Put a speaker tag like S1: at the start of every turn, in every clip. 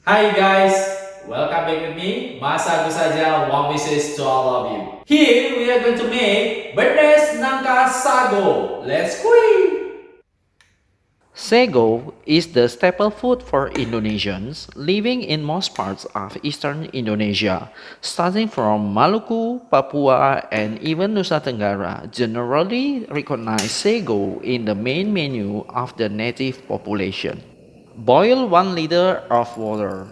S1: Hi guys, welcome back with me, Mas Agus saja, warm wishes to all of you. Here we are going to make Bernes Nangka Sago. Let's go!
S2: Sago is the staple food for Indonesians living in most parts of eastern Indonesia, starting from Maluku, Papua, and even Nusa Tenggara. Generally recognize sago in the main menu of the native population. Boil 1 liter of water.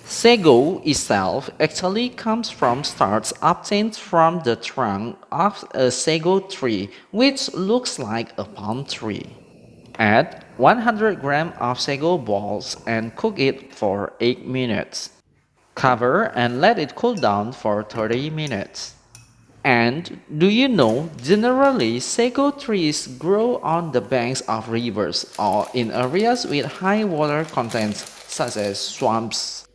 S2: Sago itself actually comes from starch obtained from the trunk of a sago tree, which looks like a palm tree. Add 100 grams of sago balls and cook it for 8 minutes. Cover and let it cool down for 30 minutes. And do you know, generally sago trees grow on the banks of rivers or in areas with high water content such as swamps.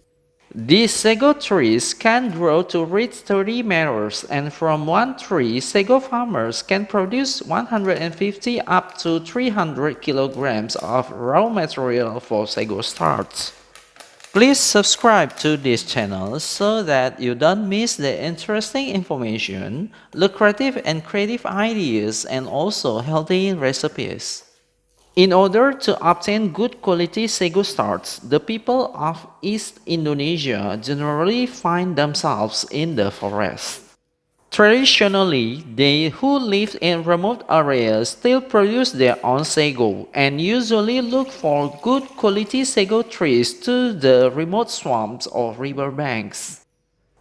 S2: These sago trees can grow to reach 30 meters, and from one tree, sago farmers can produce 150 up to 300 kilograms of raw material for sago starch. Please subscribe to this channel so that you don't miss the interesting information, lucrative and creative ideas, and also healthy recipes. In order to obtain good quality sago starch, the people of East Indonesia generally find themselves in the forest. Traditionally, they who live in remote areas still produce their own sago and usually look for good quality sago trees to the remote swamps or riverbanks.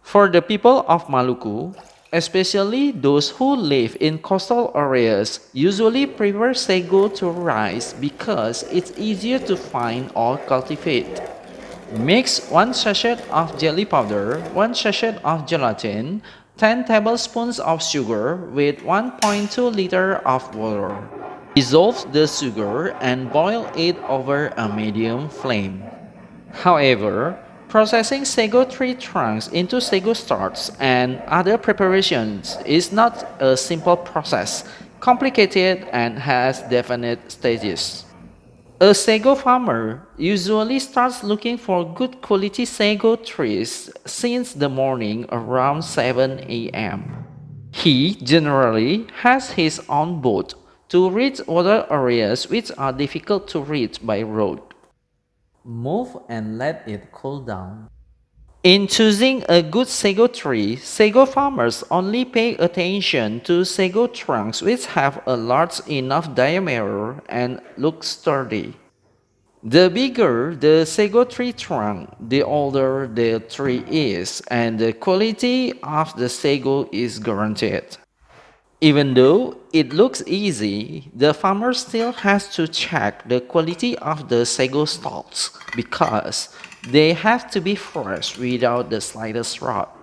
S2: For the people of Maluku, especially those who live in coastal areas, usually prefer sago to rice because it's easier to find or cultivate. Mix 1 sachet of jelly powder, 1 sachet of gelatin, 10 tablespoons of sugar with 1.2 liter of water. Dissolve the sugar and boil it over a medium flame. However, processing sago tree trunks into sago starch and other preparations is not a simple process, complicated and has definite stages. A sago farmer usually starts looking for good quality sago trees since the morning around 7 a.m. He generally has his own boat to reach other areas which are difficult to reach by road. Move and let it cool down. In choosing a good sago tree, sago farmers only pay attention to sago trunks which have a large enough diameter and look sturdy. The bigger the sago tree trunk, the older the tree is, and the quality of the sago is guaranteed. Even though it looks easy, the farmer still has to check the quality of the sago stalks because they have to be fresh without the slightest rot.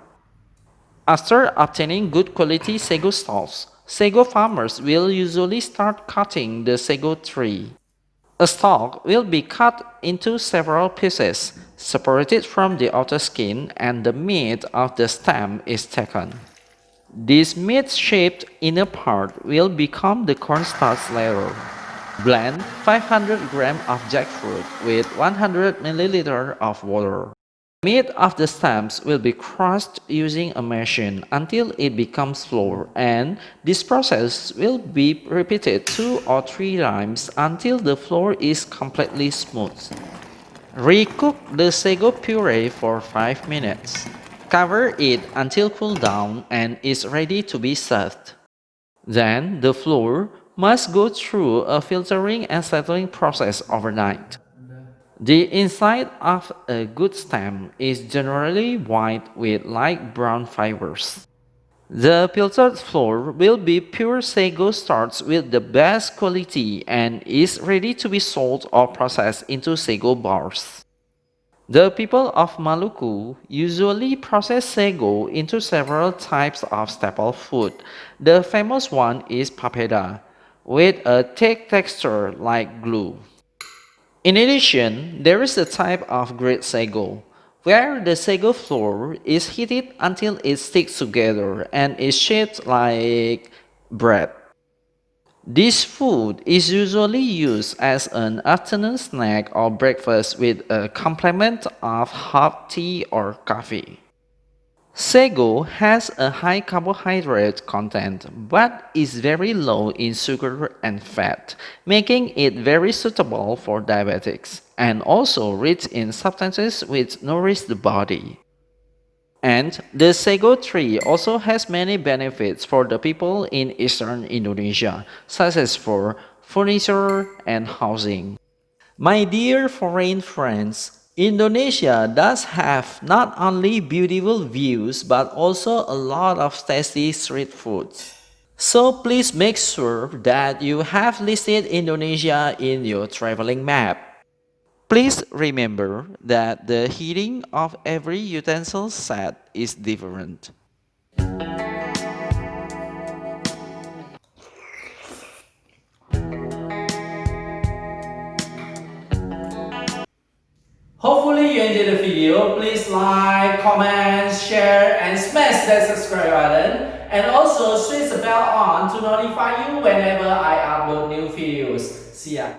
S2: After obtaining good quality sago stalks, sago farmers will usually start cutting the sago tree. A stalk will be cut into several pieces, separated from the outer skin, and the meat of the stem is taken. This meat-shaped inner part will become the cornstarch layer. Blend 500 grams of jackfruit with 100 milliliters of water. Meat of the stems will be crushed using a machine until it becomes flour, and this process will be repeated 2 or 3 times until the flour is completely smooth. Recook the sago puree for 5 minutes. Cover it until cooled down and is ready to be served. Then the flour must go through a filtering and settling process overnight. The inside of a good stem is generally white with light brown fibers. The filtered flour will be pure sago starch with the best quality and is ready to be sold or processed into sago bars. The people of Maluku usually process sago into several types of staple food. The famous one is papeda, with a thick texture like glue. In addition, there is a type of grilled sago, where the sago flour is heated until it sticks together and is shaped like bread. This food is usually used as an afternoon snack or breakfast with a complement of hot tea or coffee. Sago has a high carbohydrate content but is very low in sugar and fat, making it very suitable for diabetics, and also rich in substances which nourish the body. And the sago tree also has many benefits for the people in eastern Indonesia, such as for furniture and housing. My dear foreign friends, Indonesia does have not only beautiful views but also a lot of tasty street foods. So please make sure that you have listed Indonesia in your traveling map. Please remember that the heating of every utensil set is different.
S1: Hopefully you enjoyed the video. Please like, comment, share, and smash that subscribe button. And also switch the bell on to notify you whenever I upload new videos. See ya.